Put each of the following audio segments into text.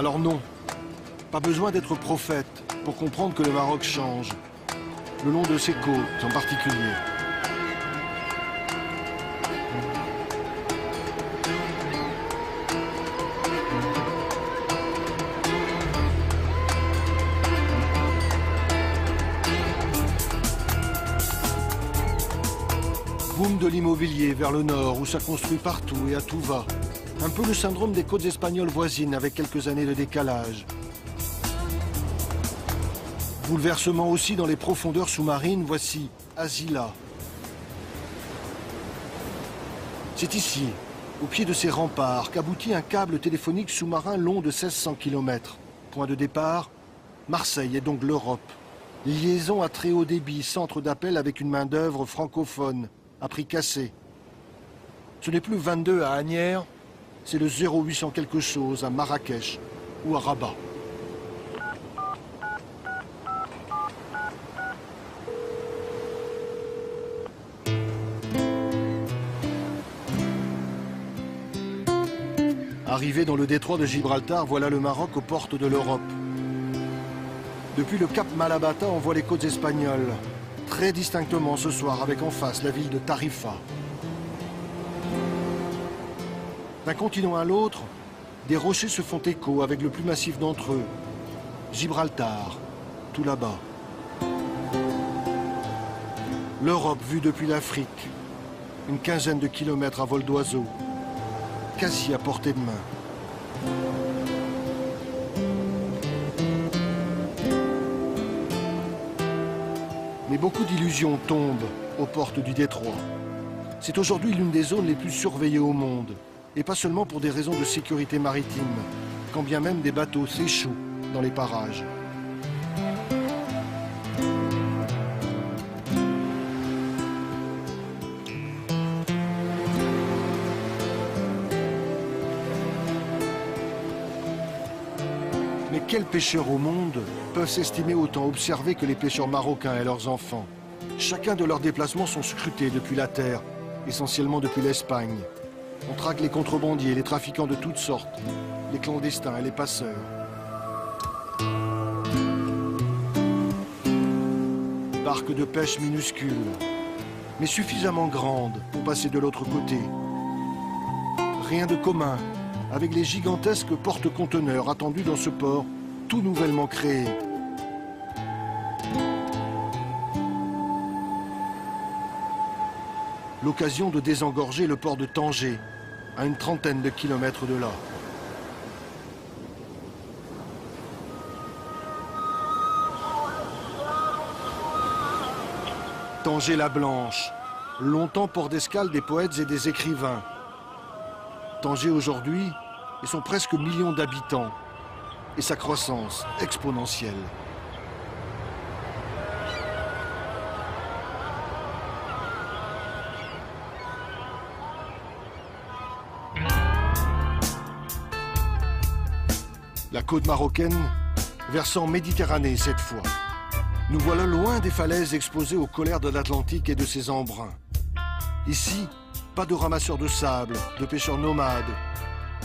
Alors non, pas besoin d'être prophète pour comprendre que le Maroc change, le long de ses côtes en particulier. Boom de l'immobilier vers le nord où ça construit partout et à tout va. Un peu le syndrome des côtes espagnoles voisines avec quelques années de décalage. Bouleversement aussi dans les profondeurs sous-marines, voici Azila. C'est ici, au pied de ces remparts, qu'aboutit un câble téléphonique sous-marin long de 1600 km. Point de départ, Marseille et donc l'Europe. Liaison à très haut débit, centre d'appel avec une main-d'œuvre francophone, à prix cassé. Ce n'est plus 22 à Asnières, c'est le 0800 quelque chose à Marrakech ou à Rabat. Arrivé dans le détroit de Gibraltar, voilà le Maroc aux portes de l'Europe. Depuis le cap Malabata, on voit les côtes espagnoles, très distinctement ce soir, avec en face la ville de Tarifa. D'un continent à l'autre, des rochers se font écho avec le plus massif d'entre eux, Gibraltar, tout là-bas. L'Europe vue depuis l'Afrique, une quinzaine de kilomètres à vol d'oiseau, quasi à portée de main. Mais beaucoup d'illusions tombent aux portes du détroit. C'est aujourd'hui l'une des zones les plus surveillées au monde. Et pas seulement pour des raisons de sécurité maritime, quand bien même des bateaux s'échouent dans les parages. Mais quels pêcheurs au monde peuvent s'estimer autant observés que les pêcheurs marocains et leurs enfants? Chacun de leurs déplacements sont scrutés depuis la terre, essentiellement depuis l'Espagne. On traque les contrebandiers, les trafiquants de toutes sortes, les clandestins et les passeurs. Barques de pêche minuscules, mais suffisamment grandes pour passer de l'autre côté. Rien de commun avec les gigantesques porte-conteneurs attendus dans ce port tout nouvellement créé. L'occasion de désengorger le port de Tanger, à une trentaine de kilomètres de là. Tanger-la-Blanche, longtemps port d'escale des poètes et des écrivains. Tanger aujourd'hui et son presque million d'habitants et sa croissance exponentielle. La côte marocaine, versant Méditerranée cette fois. Nous voilà loin des falaises exposées aux colères de l'Atlantique et de ses embruns. Ici, pas de ramasseurs de sable, de pêcheurs nomades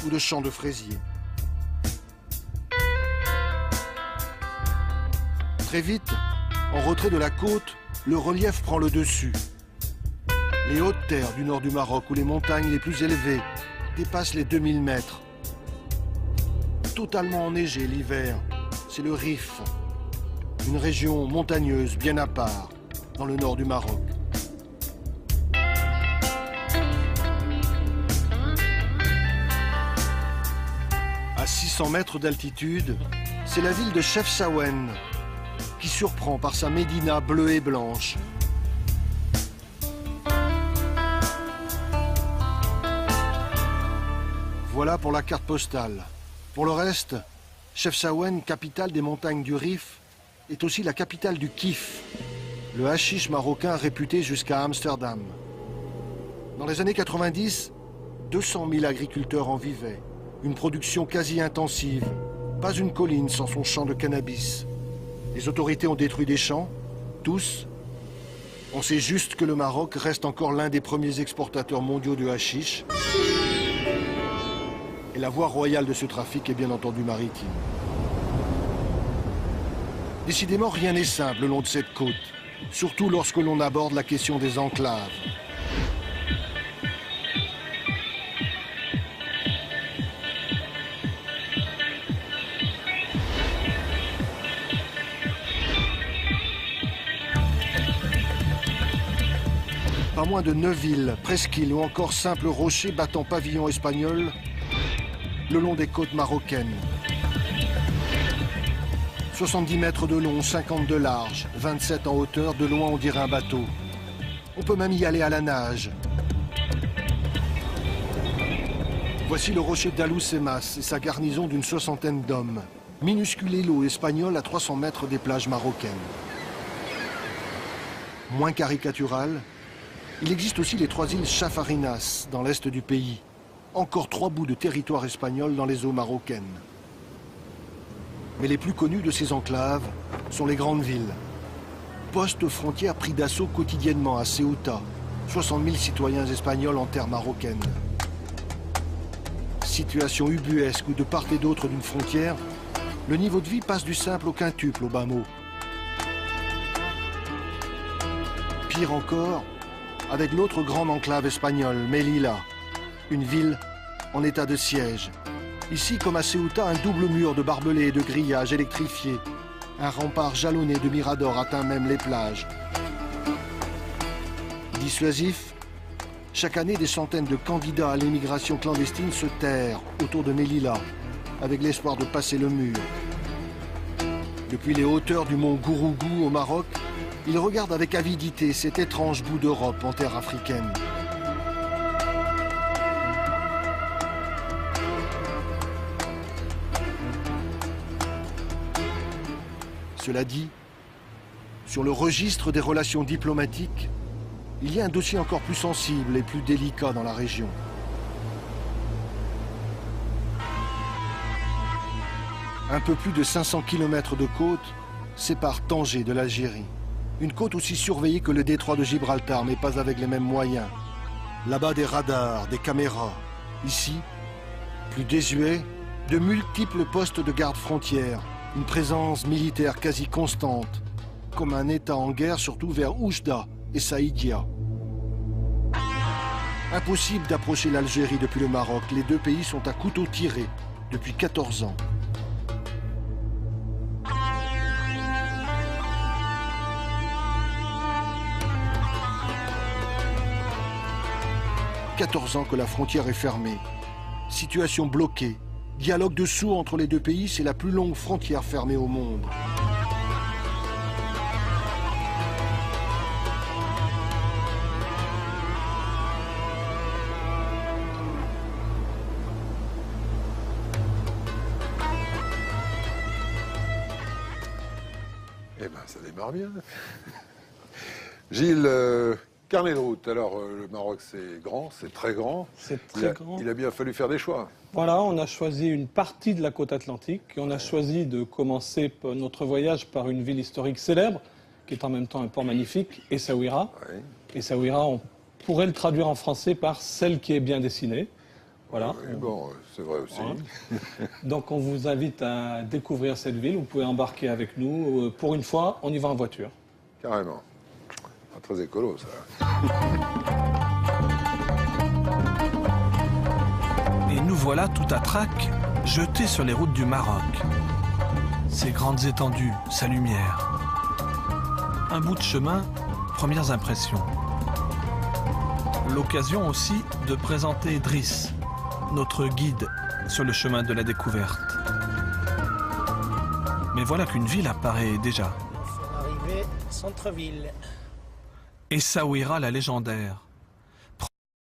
ou de champs de fraisiers. Très vite, en retrait de la côte, le relief prend le dessus. Les hautes terres du nord du Maroc, où les montagnes les plus élevées dépassent les 2000 mètres. Totalement enneigé l'hiver, c'est le Rif, une région montagneuse bien à part, dans le nord du Maroc. À 600 mètres d'altitude, c'est la ville de Chefchaouen, qui surprend par sa médina bleue et blanche. Voilà pour la carte postale. Pour le reste, Chefchaouen, capitale des montagnes du Rif, est aussi la capitale du kiff, le hashish marocain réputé jusqu'à Amsterdam. Dans les années 90, 200 000 agriculteurs en vivaient, une production quasi intensive, pas une colline sans son champ de cannabis. Les autorités ont détruit des champs, tous. On sait juste que le Maroc reste encore l'un des premiers exportateurs mondiaux de hashish. Et Et la voie royale de ce trafic est bien entendu maritime. Décidément, rien n'est simple le long de cette côte, surtout lorsque l'on aborde la question des enclaves. Pas moins de 9 îles, presqu'îles ou encore simples rochers battant pavillon espagnol le long des côtes marocaines. 70 mètres de long, 50 de large, 27 en hauteur, de loin on dirait un bateau. On peut même y aller à la nage. Voici le rocher d'Alucemas et sa garnison d'une 60aine d'hommes. Minuscule îlot espagnol à 300 mètres des plages marocaines. Moins caricatural, il existe aussi les 3 îles Chafarinas dans l'est du pays. Encore 3 bouts de territoire espagnol dans les eaux marocaines. Mais les plus connus de ces enclaves sont les grandes villes. Postes frontières pris d'assaut quotidiennement à Ceuta. 60 000 citoyens espagnols en terre marocaine. Situation ubuesque où de part et d'autre d'une frontière, le niveau de vie passe du simple au quintuple au bas mot. Pire encore, avec l'autre grande enclave espagnole, Melilla, une ville en état de siège. Ici, comme à Ceuta, un double mur de barbelés et de grillages électrifiés. Un rempart jalonné de miradors atteint même les plages. Dissuasif, chaque année, des centaines de candidats à l'immigration clandestine se terrent autour de Melilla, avec l'espoir de passer le mur. Depuis les hauteurs du mont Gourougou au Maroc, ils regardent avec avidité cet étrange bout d'Europe en terre africaine. Cela dit, sur le registre des relations diplomatiques, il y a un dossier encore plus sensible et plus délicat dans la région. Un peu plus de 500 km de côte séparent Tanger de l'Algérie. Une côte aussi surveillée que le détroit de Gibraltar, mais pas avec les mêmes moyens. Là-bas, des radars, des caméras. Ici, plus désuet, de multiples postes de garde-frontières. Une présence militaire quasi constante, comme un État en guerre, surtout vers Oujda et Saïdia. Impossible d'approcher l'Algérie depuis le Maroc. Les deux pays sont à couteau tiré depuis 14 ans. « 14 ans que la frontière est fermée. Situation bloquée. Dialogue de sourds entre les deux pays, c'est la plus longue frontière fermée au monde. Eh ben, ça démarre bien. Gilles, carnet de route. Alors, le Maroc, c'est grand, c'est très grand. C'est très grand. Il a bien fallu faire des choix. Voilà, on a choisi une partie de la côte atlantique et on a choisi de commencer notre voyage par une ville historique célèbre, qui est en même temps un port magnifique, Essaouira. Oui. Essaouira, on pourrait le traduire en français par celle qui est bien dessinée. Voilà. Oui, bon, c'est vrai aussi. Voilà. Donc on vous invite à découvrir cette ville. Vous pouvez embarquer avec nous. Pour une fois, on y va en voiture. Carrément. Pas très écolo, ça. Et nous voilà tout à trac, jetés sur les routes du Maroc. Ses grandes étendues, sa lumière. Un bout de chemin, premières impressions. L'occasion aussi de présenter Driss, notre guide sur le chemin de la découverte. Mais voilà qu'une ville apparaît déjà. Nous sommes arrivés centre-ville. Essaouira la légendaire.